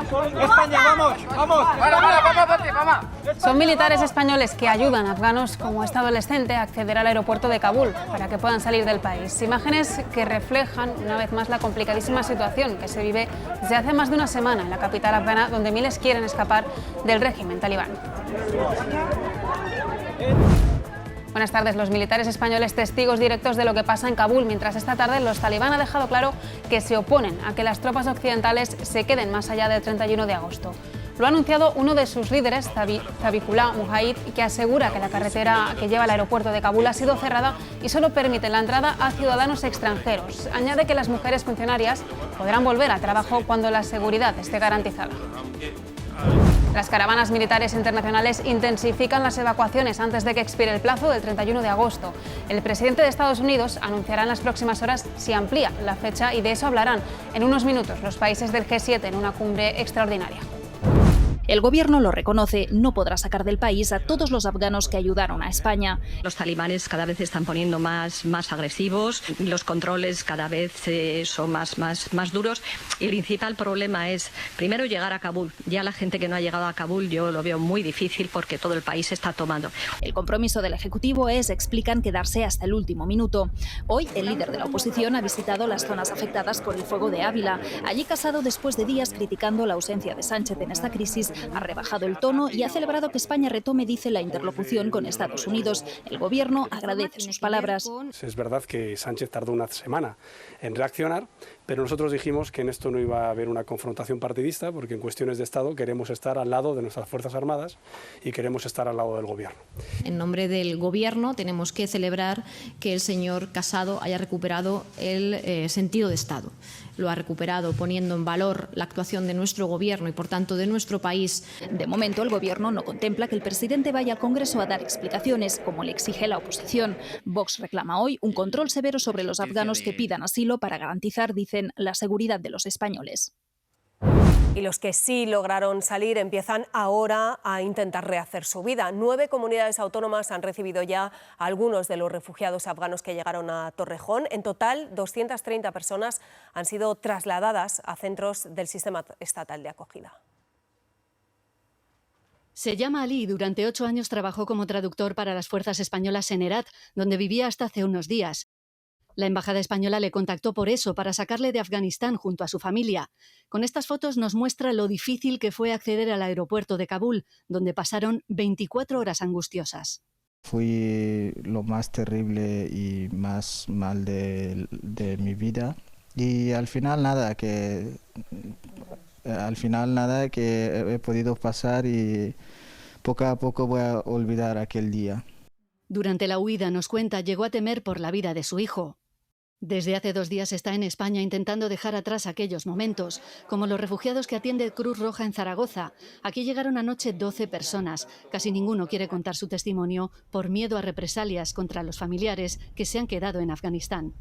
España, vamos, vamos. Son militares españoles que ayudan a afganos como esta adolescente a acceder al aeropuerto de Kabul para que puedan salir del país. Imágenes que reflejan una vez más la complicadísima situación que se vive desde hace más de una semana en la capital afgana, donde miles quieren escapar del régimen talibán. Buenas tardes. Los militares españoles testigos directos de lo que pasa en Kabul, mientras esta tarde los talibán han dejado claro que se oponen a que las tropas occidentales se queden más allá del 31 de agosto. Lo ha anunciado uno de sus líderes, Zabihullah Mujahid, que asegura que la carretera que lleva al aeropuerto de Kabul ha sido cerrada y solo permite la entrada a ciudadanos extranjeros. Añade que las mujeres funcionarias podrán volver al trabajo cuando la seguridad esté garantizada. Las caravanas militares internacionales intensifican las evacuaciones antes de que expire el plazo del 31 de agosto. El presidente de Estados Unidos anunciará en las próximas horas si amplía la fecha y de eso hablarán en unos minutos los países del G7 en una cumbre extraordinaria. El gobierno lo reconoce, no podrá sacar del país a todos los afganos que ayudaron a España. Los talibanes cada vez se están poniendo más agresivos, los controles cada vez son más duros y el principal problema es, primero, llegar a Kabul. Ya la gente que no ha llegado a Kabul yo lo veo muy difícil porque todo el país se está tomando. El compromiso del Ejecutivo es, explican, quedarse hasta el último minuto. Hoy el líder de la oposición ha visitado las zonas afectadas por el fuego de Ávila. Allí Casado, después de días criticando la ausencia de Sánchez en esta crisis, ha rebajado el tono y ha celebrado que España retome, dice, la interlocución con Estados Unidos. El gobierno agradece sus palabras. Es verdad que Sánchez tardó una semana en reaccionar, pero nosotros dijimos que en esto no iba a haber una confrontación partidista, porque en cuestiones de Estado queremos estar al lado de nuestras Fuerzas Armadas y queremos estar al lado del gobierno. En nombre del gobierno tenemos que celebrar que el señor Casado haya recuperado el sentido de Estado. Lo ha recuperado poniendo en valor la actuación de nuestro gobierno y, por tanto, de nuestro país. De momento, el gobierno no contempla que el presidente vaya al Congreso a dar explicaciones, como le exige la oposición. Vox reclama hoy un control severo sobre los afganos que pidan asilo para garantizar, dicen, la seguridad de los españoles. Y los que sí lograron salir empiezan ahora a intentar rehacer su vida. 9 comunidades autónomas han recibido ya a algunos de los refugiados afganos que llegaron a Torrejón. En total, 230 personas han sido trasladadas a centros del sistema estatal de acogida. Se llama Ali y durante 8 años trabajó como traductor para las fuerzas españolas en Herat, donde vivía hasta hace unos días. La embajada española le contactó por eso, para sacarle de Afganistán junto a su familia. Con estas fotos nos muestra lo difícil que fue acceder al aeropuerto de Kabul, donde pasaron 24 horas angustiosas. Fue lo más terrible y más mal de mi vida. Y al final nada que he podido pasar y poco a poco voy a olvidar aquel día. Durante la huida, nos cuenta, llegó a temer por la vida de su hijo. Desde hace 2 días está en España intentando dejar atrás aquellos momentos, como los refugiados que atiende Cruz Roja en Zaragoza. Aquí llegaron anoche 12 personas. Casi ninguno quiere contar su testimonio por miedo a represalias contra los familiares que se han quedado en Afganistán.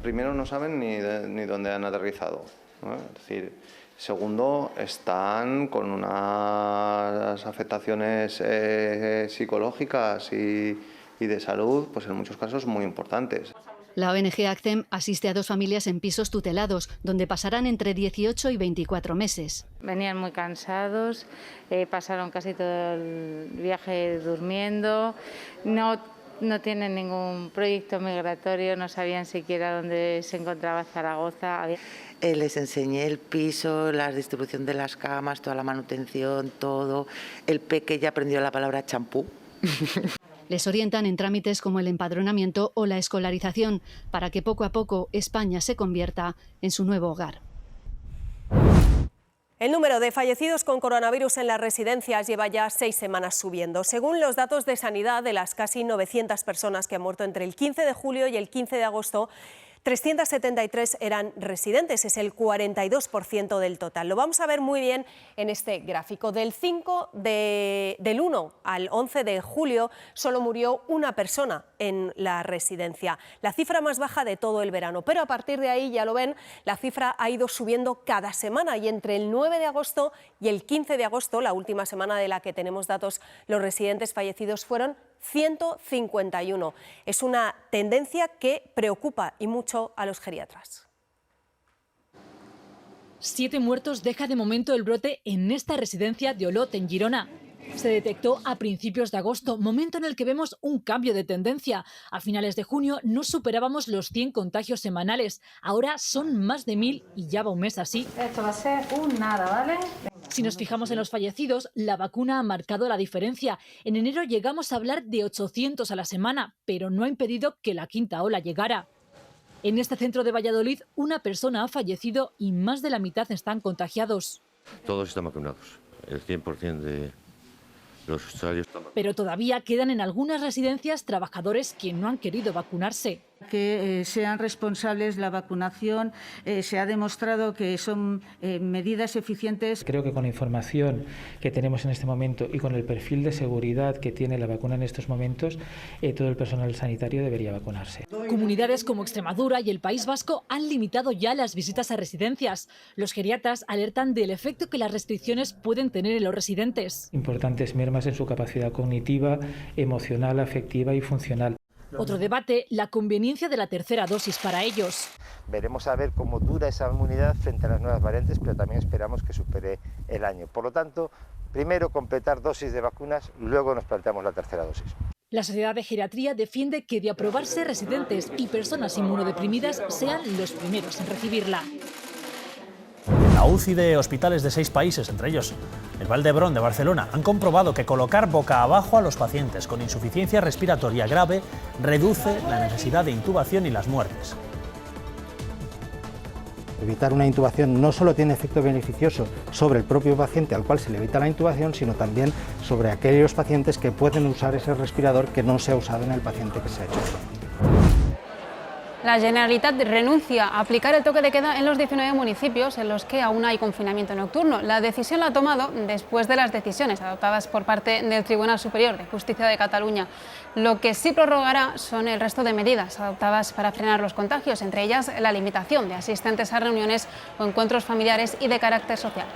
Primero, no saben ni dónde han aterrizado, ¿no? Es decir, segundo, están con unas afectaciones psicológicas y de salud, pues en muchos casos muy importantes. La ONG ACCEM asiste a 2 familias en pisos tutelados, donde pasarán entre 18 y 24 meses. Venían muy cansados, pasaron casi todo el viaje durmiendo, no tienen ningún proyecto migratorio, no sabían siquiera dónde se encontraba Zaragoza. Les enseñé el piso, la distribución de las camas, toda la manutención, todo. El peque ya aprendió la palabra champú. Les orientan en trámites como el empadronamiento o la escolarización, para que poco a poco España se convierta en su nuevo hogar. El número de fallecidos con coronavirus en las residencias lleva ya 6 semanas subiendo. Según los datos de Sanidad, de las casi 900 personas que han muerto entre el 15 de julio y el 15 de agosto, 373 eran residentes, es el 42% del total. Lo vamos a ver muy bien en este gráfico. Del 1 al 11 de julio solo murió una persona en la residencia, la cifra más baja de todo el verano. Pero a partir de ahí, ya lo ven, la cifra ha ido subiendo cada semana y entre el 9 de agosto y el 15 de agosto, la última semana de la que tenemos datos, los residentes fallecidos fueron 151. Es una tendencia que preocupa y mucho a los geriatras. 7 muertos deja de momento el brote en esta residencia de Olot, en Girona. Se detectó a principios de agosto, momento en el que vemos un cambio de tendencia. A finales de junio no superábamos los 100 contagios semanales. Ahora son más de 1000 y ya va un mes así. Esto va a ser un nada, ¿vale? Si nos fijamos en los fallecidos, la vacuna ha marcado la diferencia. En enero llegamos a hablar de 800 a la semana, pero no ha impedido que la quinta ola llegara. En este centro de Valladolid, una persona ha fallecido y más de la mitad están contagiados. Todos están vacunados, el 100% de los usuarios están vacunados. Pero todavía quedan en algunas residencias trabajadores que no han querido vacunarse. Que sean responsables la vacunación, se ha demostrado que son medidas eficientes. Creo que con la información que tenemos en este momento y con el perfil de seguridad que tiene la vacuna en estos momentos, todo el personal sanitario debería vacunarse. Comunidades como Extremadura y el País Vasco han limitado ya las visitas a residencias. Los geriatras alertan del efecto que las restricciones pueden tener en los residentes. Importantes mermas en su capacidad cognitiva, emocional, afectiva y funcional. Otro debate, la conveniencia de la tercera dosis para ellos. Veremos a ver cómo dura esa inmunidad frente a las nuevas variantes, pero también esperamos que supere el año. Por lo tanto, primero completar dosis de vacunas, luego nos planteamos la tercera dosis. La Sociedad de Geriatría defiende que de aprobarse, residentes y personas inmunodeprimidas sean los primeros en recibirla. La UCI de hospitales de 6 países, entre ellos el Vall d'Hebron de Barcelona, han comprobado que colocar boca abajo a los pacientes con insuficiencia respiratoria grave reduce la necesidad de intubación y las muertes. Evitar una intubación no solo tiene efecto beneficioso sobre el propio paciente al cual se le evita la intubación, sino también sobre aquellos pacientes que pueden usar ese respirador que no se ha usado en el paciente que se ha hecho. La Generalitat renuncia a aplicar el toque de queda en los 19 municipios en los que aún hay confinamiento nocturno. La decisión la ha tomado después de las decisiones adoptadas por parte del Tribunal Superior de Justicia de Cataluña. Lo que sí prorrogará son el resto de medidas adoptadas para frenar los contagios, entre ellas la limitación de asistentes a reuniones o encuentros familiares y de carácter social.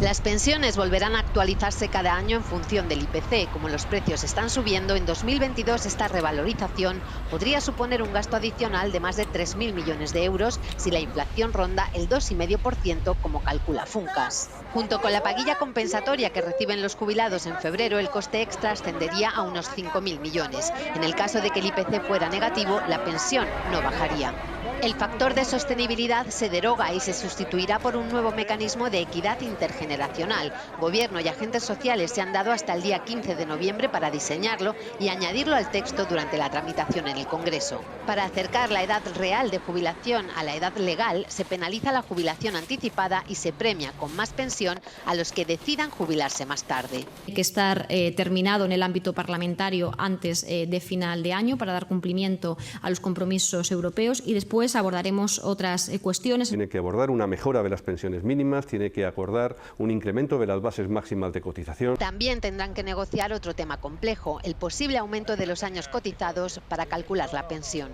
Las pensiones volverán a actualizarse cada año en función del IPC. Como los precios están subiendo, en 2022 esta revalorización podría suponer un gasto adicional de más de 3.000 millones de euros si la inflación ronda el 2,5% como calcula Funcas. Junto con la paguilla compensatoria que reciben los jubilados en febrero, el coste extra ascendería a unos 5.000 millones. En el caso de que el IPC fuera negativo, la pensión no bajaría. El factor de sostenibilidad se deroga y se sustituirá por un nuevo mecanismo de equidad intergeneracional. Gobierno y agentes sociales se han dado hasta el día 15 de noviembre para diseñarlo y añadirlo al texto durante la tramitación en el Congreso. Para acercar la edad real de jubilación a la edad legal, se penaliza la jubilación anticipada y se premia con más pensión a los que decidan jubilarse más tarde. Hay que estar terminado en el ámbito parlamentario antes de final de año para dar cumplimiento a los compromisos europeos y después abordaremos otras cuestiones. Tiene que abordar una mejora de las pensiones mínimas, tiene que acordar un incremento de las bases máximas de cotización. También tendrán que negociar otro tema complejo, el posible aumento de los años cotizados para calcular la pensión.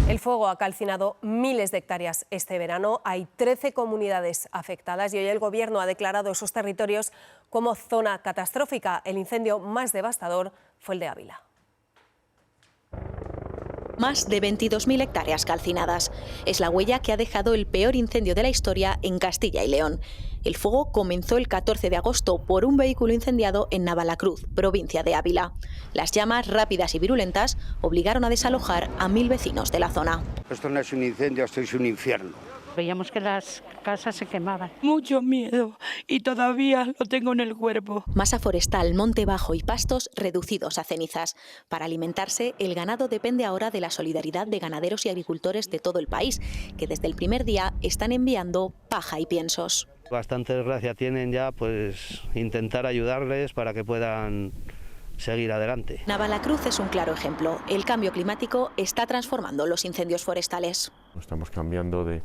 El fuego ha calcinado miles de hectáreas este verano. Hay 13 comunidades afectadas y hoy el Gobierno ha declarado esos territorios como zona catastrófica. El incendio más devastador fue el de Ávila. Más de 22.000 hectáreas calcinadas. Es la huella que ha dejado el peor incendio de la historia en Castilla y León. El fuego comenzó el 14 de agosto por un vehículo incendiado en Navalacruz, provincia de Ávila. Las llamas, rápidas y virulentas, obligaron a desalojar a 1000 vecinos de la zona. Esto no es un incendio, esto es un infierno. Veíamos que las casas se quemaban. Mucho miedo y todavía lo tengo en el cuerpo. Masa forestal, monte bajo y pastos reducidos a cenizas. Para alimentarse, el ganado depende ahora de la solidaridad de ganaderos y agricultores de todo el país, que desde el primer día están enviando paja y piensos. Bastante desgracia tienen ya, pues intentar ayudarles para que puedan seguir adelante. Navalacruz es un claro ejemplo. El cambio climático está transformando los incendios forestales. Estamos cambiando de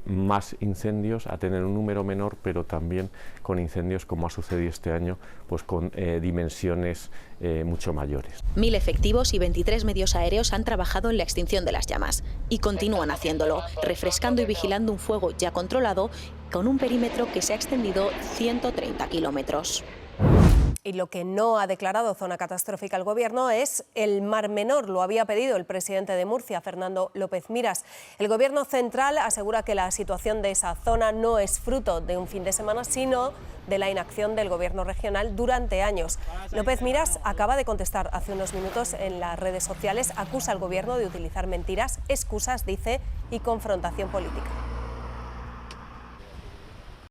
más incendios a tener un número menor, pero también con incendios, como ha sucedido este año, pues con dimensiones mucho mayores. 1000 efectivos y 23 medios aéreos han trabajado en la extinción de las llamas y continúan haciéndolo, refrescando y vigilando un fuego ya controlado con un perímetro que se ha extendido 130 kilómetros. Y lo que no ha declarado zona catastrófica el Gobierno es el Mar Menor. Lo había pedido el presidente de Murcia, Fernando López Miras. El Gobierno central asegura que la situación de esa zona no es fruto de un fin de semana, sino de la inacción del Gobierno regional durante años. López Miras acaba de contestar hace unos minutos en las redes sociales, acusa al Gobierno de utilizar mentiras, excusas, dice, y confrontación política.